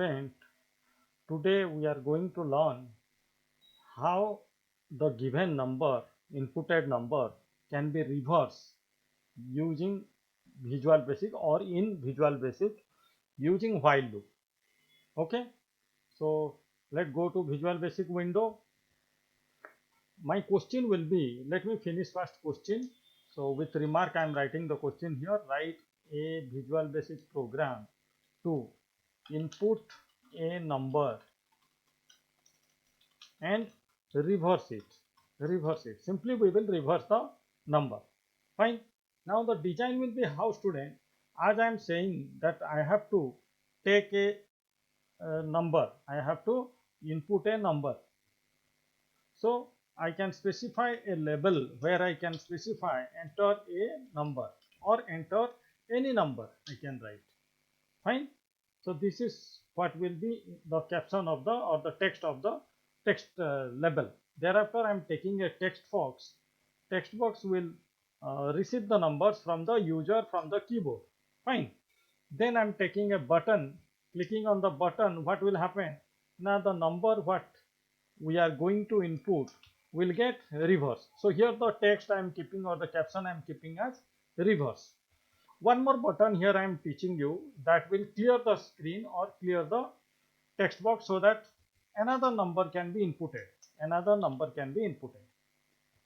student, today we are going to learn how the given number, inputted number, can be reversed using Visual Basic or in Visual Basic using while loop. Okay, so let's go to Visual Basic window. My question will be, let me finish first question. So with remark I am writing the question here. Write a Visual Basic program to input a number and reverse it. Reverse it. Simply we will reverse the number. Fine. Now the design will be how, student? As I am saying that I have to take a number. I have to input a number. So I can specify a label where I can specify enter a number or enter any number I can write. Fine. So this is what will be the caption of the or the text of the text label. Thereafter I am taking a text box. Text box will receive the numbers from the user from the keyboard. Fine. Then I am taking a button. Clicking on the button, what will happen? Now the number what we are going to input will get reverse. So here the text I am keeping or the caption I am keeping as reverse. One more button here I am teaching you that will clear the screen or clear the text box so that another number can be inputted. Another number can be inputted.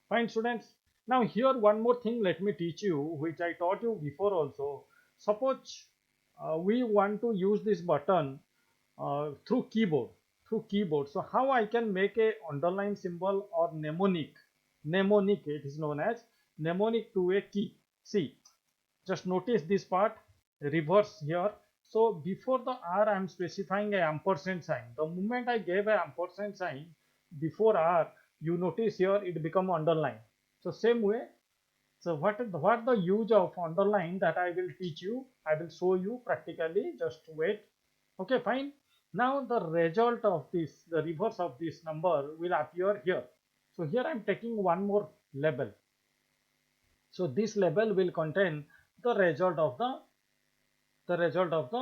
Fine, students. Now here one more thing let me teach you, which I taught you before also. Suppose we want to use this button through keyboard. So how I can make a underline symbol or mnemonic? Mnemonic, it is known as mnemonic to a key. See, just notice this part, reverse here. So before the R I am specifying a ampersand sign. The moment I gave a ampersand sign before R, you notice here it become underline. So same way, so what the use of underline that I will teach you, I will show you practically, just wait. Okay, fine. Now the result of this, the reverse of this number will appear here. So here I am taking one more label. So this label will contain the result of the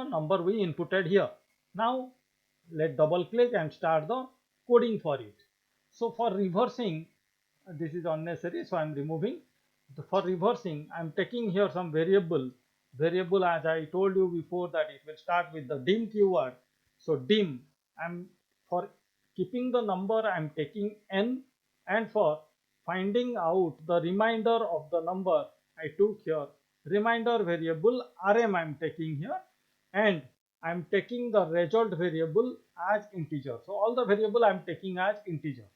number we inputted here. Now let double click and start the coding for it. So for reversing, this is unnecessary, so I am removing. For reversing, I am taking here some variable as I told you before that it will start with the dim keyword. So dim, for keeping the number I am taking n, and for finding out the remainder of the number I took here remainder variable rm I am taking here, and I am taking the result variable as integer. So all the variable I am taking as integer.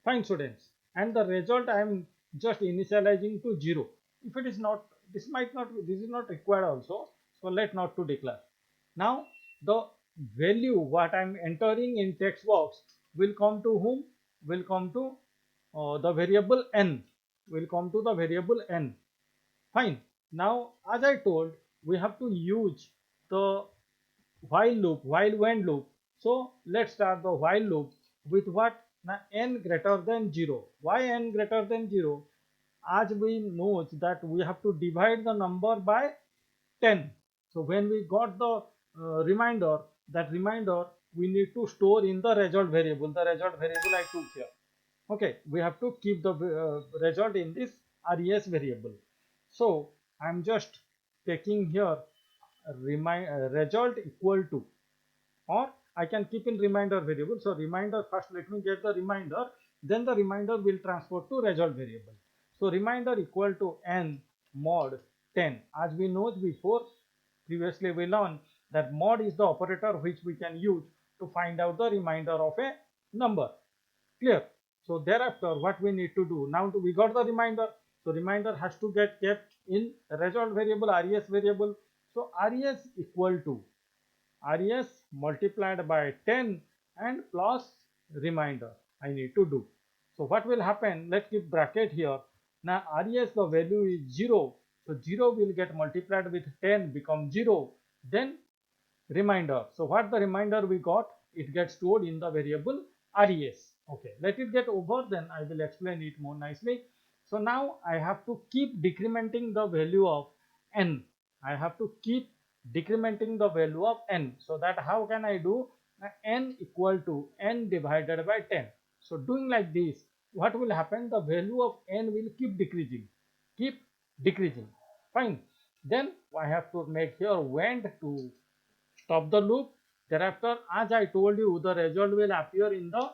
Fine, students. And the result I am just initializing to 0. If it is not, this is not required also. So let not to declare. Now the value what I am entering in text box will come to whom? Will come to the variable n. Will come to the variable n. Fine. Now as I told, we have to use the while loop, while wend loop. So let's start the while loop with what? Now n greater than 0. Why n greater than 0? As we know that we have to divide the number by 10. So when we got the remainder, that remainder we need to store in the result variable. The result variable I took here. Okay, we have to keep the result in this res variable. So I am just taking here result equal to, or I can keep in remainder variable. So remainder, first let me get the remainder, then the remainder will transfer to result variable. So remainder equal to n mod 10. As we know before, previously we learned that mod is the operator which we can use to find out the remainder of a number. Clear? So thereafter what we need to do, now we got the remainder. So remainder has to get kept in result variable, res variable. So res equal to res multiplied by 10 and plus remainder I need to do. So what will happen? Let's keep bracket here. Now res the value is 0. So 0 will get multiplied with 10 become 0. Then remainder. So what the remainder we got? It gets stored in the variable res. Okay, let it get over, then I will explain it more nicely. So now I have to keep decrementing the value of n. I have to keep decrementing the value of n. So that how can I do? N equal to n divided by 10. So doing like this, what will happen? The value of n will keep decreasing. Fine. Then I have to make here wend to stop the loop. Thereafter, as I told you, the result will appear in the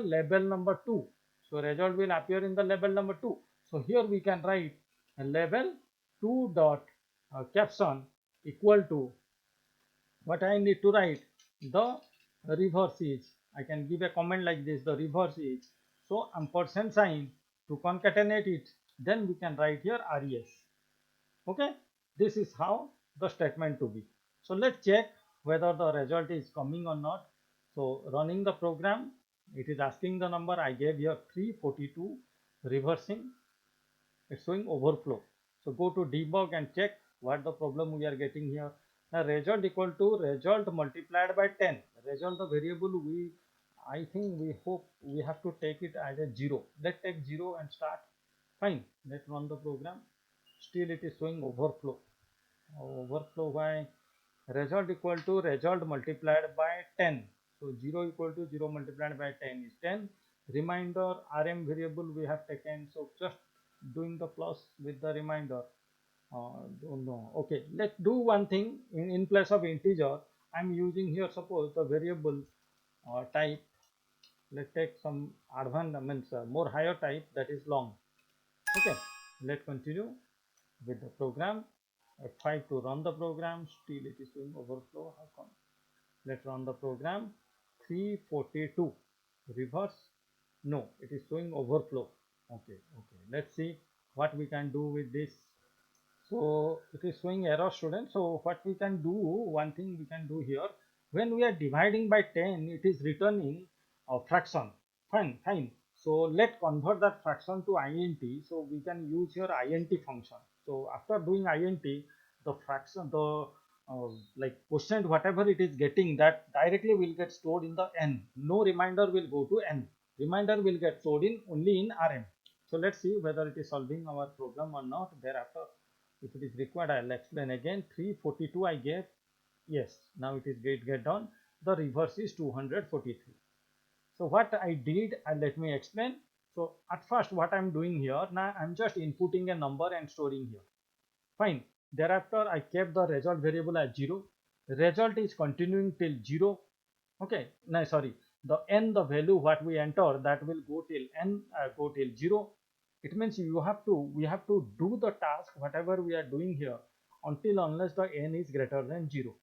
label number 2. So result will appear in the label number 2. So here we can write a label 2 dot caption equal to what I need to write, the reverse is. I can give a comment like this, the reverse is. So ampersand sign to concatenate it, then we can write here res. Okay, this is how the statement to be. So let's check whether the result is coming or not. So running the program, it is asking the number. I gave here 342, reversing, it's showing overflow. So go to debug and check what the problem we are getting here. Now result equal to result multiplied by 10. Result, the variable I think we hope we have to take it as a 0. Let's take 0 and start. Fine, let's run the program. Still it is showing overflow. Overflow by result equal to result multiplied by 10. So 0 equal to 0 multiplied by 10 is 10. Reminder rm variable we have taken. So just doing the plus with the reminder. Don't know. Okay, let's do one thing. In place of integer, I'm using here, suppose the variable type. Let's take some advanced, means more higher type, that is long. Okay, let's continue with the program. F5 to run the program. Still it is showing overflow. How come? Let's run the program. 342 reverse. No, it is showing overflow. Okay, let's see what we can do with this. So it is showing error, student. So what we can do, one thing we can do here, when we are dividing by 10, it is returning a fraction. Fine. So let's convert that fraction to int. So we can use your int function. So after doing int, the fraction, the like quotient, whatever it is getting, that directly will get stored in the n. No reminder will go to n. Reminder will get stored in only in rm. So let's see whether it is solving our program or not. Thereafter, if it is required, I'll explain again. 342 I gave. Yes, now it is get done. The reverse is 243. So what I did, let me explain. So at first what I'm doing here, now I'm just inputting a number and storing here. Fine. Thereafter I kept the result variable as 0. Result is continuing till 0. Okay, no, sorry, the n, the value what we enter, that will go till n, go till 0. It means we have to do the task whatever we are doing here until unless the n is greater than 0.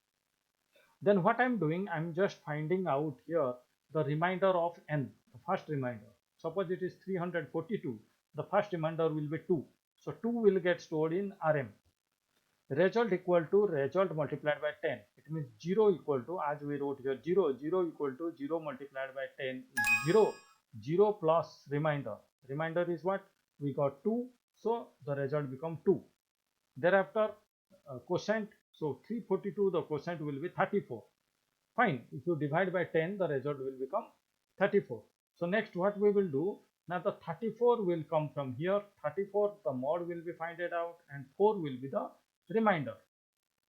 Then what I'm doing, I'm just finding out here the remainder of n, the first remainder. Suppose it is 342, the first remainder will be 2. So 2 will get stored in rm. Result equal to result multiplied by 10. It means 0 equal to, as we wrote here, 0 equal to 0 multiplied by 10 is 0. 0 plus remainder. Remainder is what? We got 2. So the result become 2. Thereafter quotient. So 342, the quotient will be 34. Fine. If you divide by 10, the result will become 34. So next what we will do, now the 34 will come from here. 34, the mod will be finded out, and 4 will be the remainder.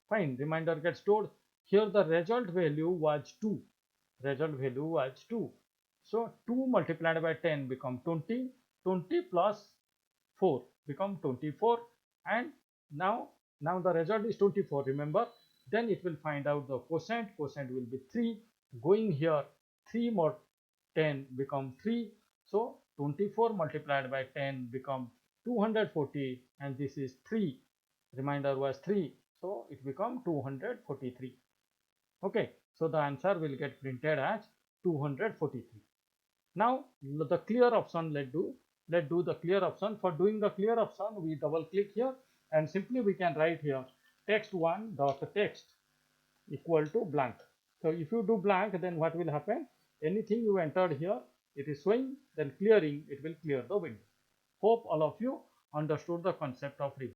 Fine, remainder gets stored. Here the result value was 2. Result value was 2. So 2 multiplied by 10 become 20. 20 plus 4 become 24. And now the result is 24. Remember, then it will find out the quotient. Quotient will be 3. Going here, 3 more 10 become 3. So 24 multiplied by 10 become 240, and this is 3. Remainder was 3, so it become 243. Okay, so the answer will get printed as 243. Now the clear option, let's do the clear option. For doing the clear option, we double click here and simply we can write here text1 dot text equal to blank. So if you do blank, then what will happen? Anything you entered here, it is showing, then clearing, it will clear the window. Hope all of you understood the concept of reverse.